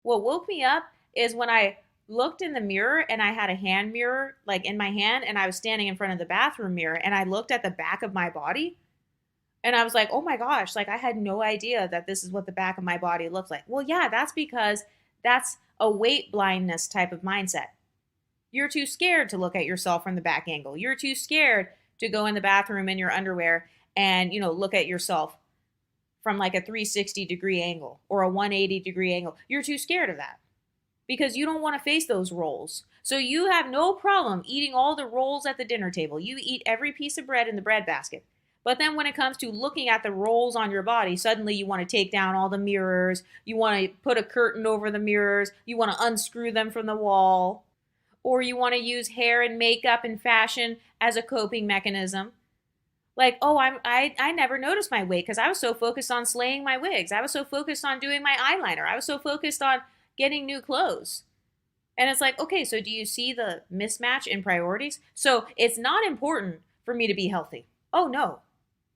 What woke me up is when I looked in the mirror and I had a hand mirror like in my hand and I was standing in front of the bathroom mirror and I looked at the back of my body and I was like, "Oh my gosh, like I had no idea that this is what the back of my body looks like." Well, yeah, that's because that's a weight blindness type of mindset. You're too scared to look at yourself from the back angle. You're too scared to go in the bathroom in your underwear and, look at yourself from like a 360-degree angle or a 180-degree angle. You're too scared of that because you don't want to face those rolls. So you have no problem eating all the rolls at the dinner table. You eat every piece of bread in the bread basket. But then when it comes to looking at the rolls on your body, suddenly you want to take down all the mirrors. You want to put a curtain over the mirrors. You want to unscrew them from the wall. Or you want to use hair and makeup and fashion as a coping mechanism. Like, oh, I never noticed my weight because I was so focused on slaying my wigs. I was so focused on doing my eyeliner. I was so focused on getting new clothes. And it's like, okay, so do you see the mismatch in priorities? So it's not important for me to be healthy. Oh no.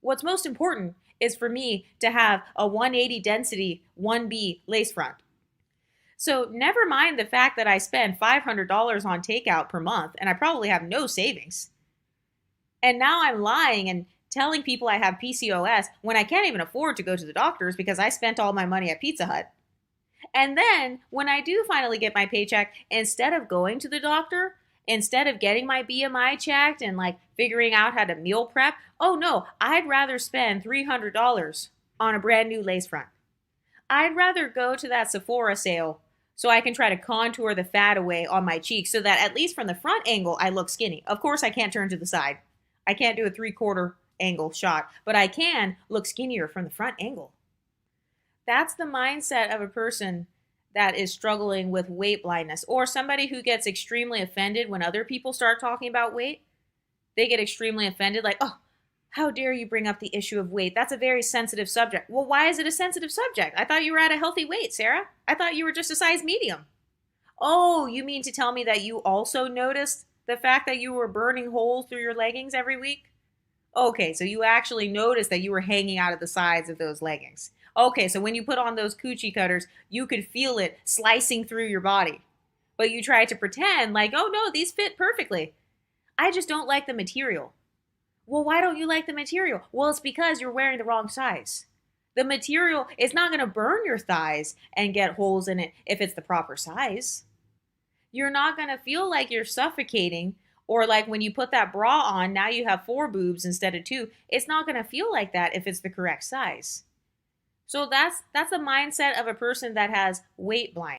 What's most important is for me to have a 180 density 1B lace front. So never mind the fact that I spend $500 on takeout per month and I probably have no savings. And now I'm lying and telling people I have PCOS when I can't even afford to go to the doctors because I spent all my money at Pizza Hut. And then when I do finally get my paycheck, instead of going to the doctor, instead of getting my BMI checked and like figuring out how to meal prep, oh no, I'd rather spend $300 on a brand new lace front. I'd rather go to that Sephora sale so I can try to contour the fat away on my cheeks so that at least from the front angle, I look skinny. Of course, I can't turn to the side. I can't do a 3/4 angle shot, but I can look skinnier from the front angle. That's the mindset of a person that is struggling with weight blindness or somebody who gets extremely offended when other people start talking about weight. They get extremely offended, like, oh, how dare you bring up the issue of weight? That's a very sensitive subject. Well, why is it a sensitive subject? I thought you were at a healthy weight, Sarah. I thought you were just a size medium. Oh, you mean to tell me that you also noticed the fact that you were burning holes through your leggings every week? Okay, so you actually noticed that you were hanging out of the sides of those leggings. Okay, so when you put on those coochie cutters, you could feel it slicing through your body. But you tried to pretend like, oh no, these fit perfectly. I just don't like the material. Well, why don't you like the material? Well, it's because you're wearing the wrong size. The material is not going to burn your thighs and get holes in it if it's the proper size. You're not going to feel like you're suffocating or like when you put that bra on, now you have 4 boobs instead of 2. It's not going to feel like that if it's the correct size. So that's the mindset of a person that has weight blindness.